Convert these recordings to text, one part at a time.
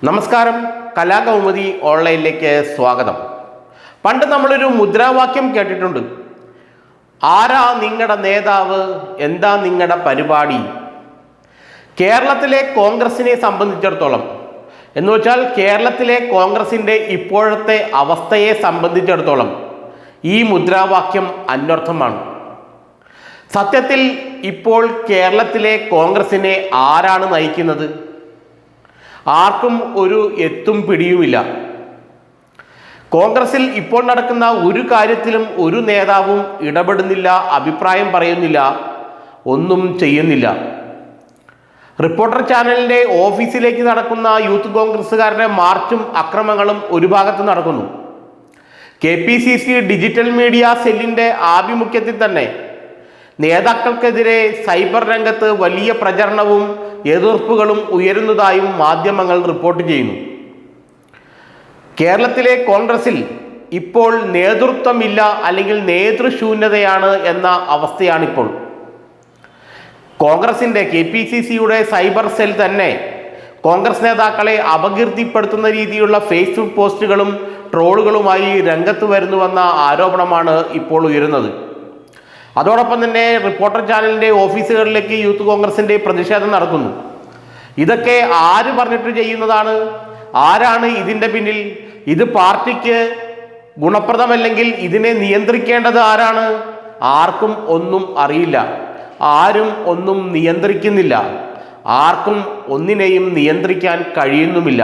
നമസ്കാരം, കലാകൗമുദി ഓൺലൈനിലേക്ക് സ്വാഗതം. പണ്ട് നമ്മളൊരു മുദ്രാവാക്യം കേട്ടിട്ടുണ്ട്. ആരാ നിങ്ങളുടെ നേതാവ്, എന്താ നിങ്ങളുടെ പരിപാടി? കേരളത്തിലെ കോൺഗ്രസിനെ സംബന്ധിച്ചിടത്തോളം എന്ന് വെച്ചാൽ കേരളത്തിലെ കോൺഗ്രസിൻ്റെ ഇപ്പോഴത്തെ അവസ്ഥയെ സംബന്ധിച്ചിടത്തോളം ഈ മുദ്രാവാക്യം അന്വർത്ഥമാണ്. സത്യത്തിൽ ഇപ്പോൾ കേരളത്തിലെ കോൺഗ്രസിനെ ആരാണ് നയിക്കുന്നത്? ആർക്കും ഒരു എത്തും പിടിയുമില്ല. കോൺഗ്രസിൽ ഇപ്പോൾ നടക്കുന്ന ഒരു കാര്യത്തിലും ഒരു നേതാവും ഇടപെടുന്നില്ല, അഭിപ്രായം പറയുന്നില്ല, ഒന്നും ചെയ്യുന്നില്ല. റിപ്പോർട്ടർ ചാനലിൻ്റെ ഓഫീസിലേക്ക് നടക്കുന്ന യൂത്ത് കോൺഗ്രസ്സുകാരുടെ മാർച്ചും അക്രമങ്ങളും ഒരു ഭാഗത്ത് നടക്കുന്നു. KPCC ഡിജിറ്റൽ മീഡിയ സെല്ലിൻ്റെ ആഭിമുഖ്യത്തിൽ തന്നെ നേതാക്കൾക്കെതിരെ സൈബർ രംഗത്ത് വലിയ പ്രചരണവും എതിർപ്പുകളും ഉയരുന്നതായും മാധ്യമങ്ങൾ റിപ്പോർട്ട് ചെയ്യുന്നു. കേരളത്തിലെ കോൺഗ്രസിൽ ഇപ്പോൾ നേതൃത്വമില്ല, അല്ലെങ്കിൽ നേതൃശൂന്യതയാണ് എന്ന അവസ്ഥയാണിപ്പോൾ. കോൺഗ്രസിൻ്റെ KPCCയുടെ സൈബർ സെൽ തന്നെ കോൺഗ്രസ് നേതാക്കളെ അപകീർത്തിപ്പെടുത്തുന്ന രീതിയിലുള്ള ഫേസ്ബുക്ക് പോസ്റ്റുകളും ട്രോളുകളുമായി രംഗത്ത് വരുന്നുവെന്ന ആരോപണമാണ് ഇപ്പോൾ ഉയരുന്നത്. അതോടൊപ്പം തന്നെ റിപ്പോർട്ടർ ചാനലിൻ്റെ ഓഫീസുകളിലേക്ക് യൂത്ത് കോൺഗ്രസിൻ്റെ പ്രതിഷേധം നടക്കുന്നു. ഇതൊക്കെ ആര് പറഞ്ഞിട്ട് ചെയ്യുന്നതാണ്? ആരാണ് ഇതിൻ്റെ പിന്നിൽ? ഇത് പാർട്ടിക്ക് ഗുണപ്രദമല്ലെങ്കിൽ ഇതിനെ നിയന്ത്രിക്കേണ്ടത് ആരാണ്? ആർക്കും ഒന്നും അറിയില്ല. ആരും ഒന്നും നിയന്ത്രിക്കുന്നില്ല. ആർക്കും ഒന്നിനെയും നിയന്ത്രിക്കാൻ കഴിയുന്നുമില്ല.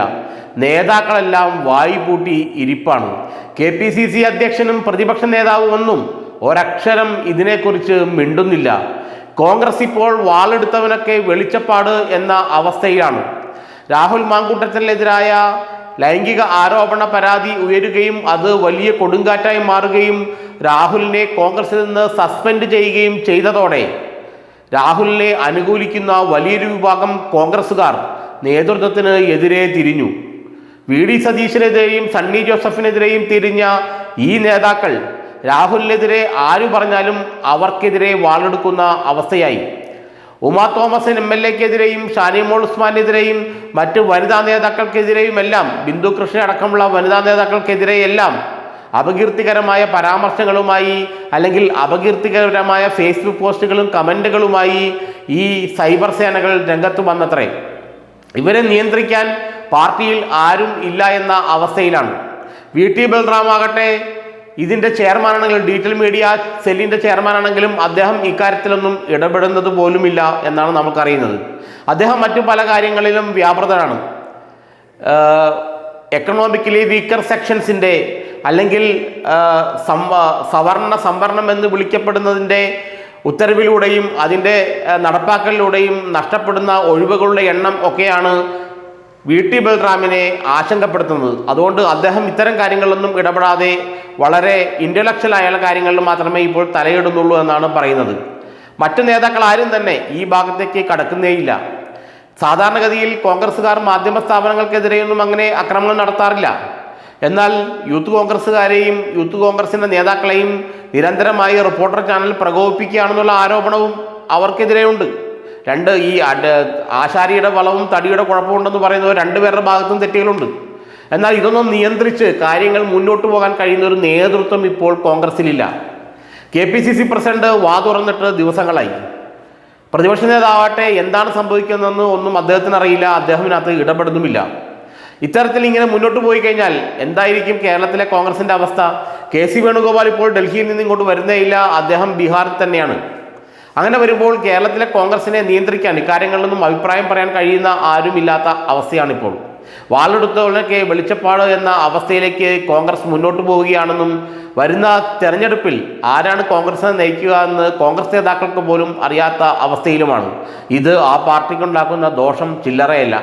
നേതാക്കളെല്ലാം വായു പൂട്ടി ഇരിപ്പാണ്. KPCC അധ്യക്ഷനും പ്രതിപക്ഷ നേതാവും ഒന്നും ഒരക്ഷരം ഇതിനെക്കുറിച്ച് മിണ്ടുന്നില്ല. കോൺഗ്രസ് ഇപ്പോൾ വാളെടുത്തവനൊക്കെ വെളിച്ചപ്പാട് എന്ന അവസ്ഥയിലാണ്. രാഹുൽ മാങ്കൂട്ടത്തിനെതിരായ ലൈംഗിക ആരോപണ പരാതി ഉയരുകയും അത് വലിയ കൊടുങ്കാറ്റായി മാറുകയും രാഹുലിനെ കോൺഗ്രസിൽ നിന്ന് സസ്പെൻഡ് ചെയ്യുകയും ചെയ്തതോടെ രാഹുലിനെ അനുകൂലിക്കുന്ന വലിയൊരു വിഭാഗം കോൺഗ്രസ്സുകാർ നേതൃത്വത്തിന് എതിരെ തിരിഞ്ഞു. VD സതീശനെതിരെയും സണ്ണി ജോസഫിനെതിരെയും തിരിഞ്ഞ ഈ നേതാക്കൾ രാഹുലിനെതിരെ ആര് പറഞ്ഞാലും അവർക്കെതിരെ വാളെടുക്കുന്ന അവസ്ഥയായി. ഉമാ തോമസ് MLA-ക്കെതിരെയും ഷാനിമോൾ ഉസ്മാനെതിരെയും മറ്റ് വനിതാ നേതാക്കൾക്കെതിരെയും എല്ലാം, ബിന്ദു കൃഷ്ണ അടക്കമുള്ള വനിതാ നേതാക്കൾക്കെതിരെയെല്ലാം അപകീർത്തികരമായ പരാമർശങ്ങളുമായി അല്ലെങ്കിൽ അപകീർത്തികരമായ ഫേസ്ബുക്ക് പോസ്റ്റുകളും കമൻറ്റുകളുമായി ഈ സൈബർ സേനകൾ രംഗത്ത് വന്നത്രേ. ഇവരെ നിയന്ത്രിക്കാൻ പാർട്ടിയിൽ ആരും ഇല്ല എന്ന അവസ്ഥയിലാണ്. VT ബൽറാം ആകട്ടെ ഇതിൻ്റെ ചെയർമാനാണെങ്കിലും ഡിജിറ്റൽ മീഡിയ സെല്ലിൻ്റെ ചെയർമാനാണെങ്കിലും അദ്ദേഹം ഇക്കാര്യത്തിലൊന്നും ഇടപെടുന്നത് പോലുമില്ല എന്നാണ് നമുക്കറിയുന്നത്. അദ്ദേഹം മറ്റു പല കാര്യങ്ങളിലും വ്യാപൃതനാണ്. എക്കണോമിക്കലി വീക്കർ സെക്ഷൻസിൻ്റെ അല്ലെങ്കിൽ സംവരണം എന്ന് വിളിക്കപ്പെടുന്നതിൻ്റെ ഉത്തരവിലൂടെയും അതിൻ്റെ നടപ്പാക്കലിലൂടെയും നഷ്ടപ്പെടുന്ന ഒഴിവുകളുടെ എണ്ണം ഒക്കെയാണ് VT ബൽറാമിനെ ആശങ്കപ്പെടുത്തുന്നത്. അതുകൊണ്ട് അദ്ദേഹം ഇത്തരം കാര്യങ്ങളിലൊന്നും ഇടപെടാതെ വളരെ ഇൻ്റലക്ച്വൽ ആയ കാര്യങ്ങളിൽ മാത്രമേ ഇപ്പോൾ തലയിടുന്നുള്ളൂ എന്നാണ് പറയുന്നത്. മറ്റു നേതാക്കൾ ആരും തന്നെ ഈ ഭാഗത്തേക്ക് കടക്കുന്നേയില്ല. സാധാരണഗതിയിൽ കോൺഗ്രസ്സുകാർ മാധ്യമ സ്ഥാപനങ്ങൾക്കെതിരെയൊന്നും അങ്ങനെ ആക്രമണം നടത്താറില്ല. എന്നാൽ യൂത്ത് കോൺഗ്രസ്സുകാരെയും യൂത്ത് കോൺഗ്രസിൻ്റെ നേതാക്കളെയും നിരന്തരമായി റിപ്പോർട്ടർ ചാനൽ പ്രകോപിപ്പിക്കുകയാണെന്നുള്ള ആരോപണവും അവർക്കെതിരെയുണ്ട്. ഈ ആശാരിയുടെ വളവും തടിയുടെ കുഴപ്പമുണ്ടെന്ന് പറയുന്നത് രണ്ടുപേരുടെ ഭാഗത്തും തെറ്റുകളുണ്ട്. എന്നാൽ ഇതൊന്നും നിയന്ത്രിച്ച് കാര്യങ്ങൾ മുന്നോട്ട് പോകാൻ കഴിയുന്ന ഒരു നേതൃത്വം ഇപ്പോൾ കോൺഗ്രസിലില്ല. KPCC പ്രസിഡന്റ് വാ തുറന്നിട്ട് ദിവസങ്ങളായി. പ്രതിപക്ഷ നേതാവട്ടെ എന്താണ് സംഭവിക്കുന്നതെന്ന് ഒന്നും അദ്ദേഹത്തിന് അറിയില്ല. അദ്ദേഹം ഇതിനകത്ത് ഇടപെടുന്നുമില്ല. ഇത്തരത്തിൽ ഇങ്ങനെ മുന്നോട്ട് പോയി കഴിഞ്ഞാൽ എന്തായിരിക്കും കേരളത്തിലെ കോൺഗ്രസിൻ്റെ അവസ്ഥ? KC വേണുഗോപാൽ ഇപ്പോൾ ഡൽഹിയിൽ നിന്ന് ഇങ്ങോട്ട് വരുന്നേയില്ല. അദ്ദേഹം ബീഹാറിൽ തന്നെയാണ്. അങ്ങനെ വരുമ്പോൾ കേരളത്തിലെ കോൺഗ്രസിനെ നിയന്ത്രിക്കാൻ ഇക്കാര്യങ്ങളിലൊന്നും അഭിപ്രായം പറയാൻ കഴിയുന്ന ആരുമില്ലാത്ത അവസ്ഥയാണിപ്പോൾ. വാളെടുത്തവനൊക്കെ വെളിച്ചപ്പാട് എന്ന അവസ്ഥയിലേക്ക് കോൺഗ്രസ് മുന്നോട്ട് പോവുകയാണെന്നും വരുന്ന തെരഞ്ഞെടുപ്പിൽ ആരാണ് കോൺഗ്രസിനെ നയിക്കുക എന്ന് കോൺഗ്രസ് നേതാക്കൾക്ക് പോലും അറിയാത്ത അവസ്ഥയിലുമാണ്. ഇത് ആ പാർട്ടിക്കുണ്ടാക്കുന്ന ദോഷം ചില്ലറയല്ല.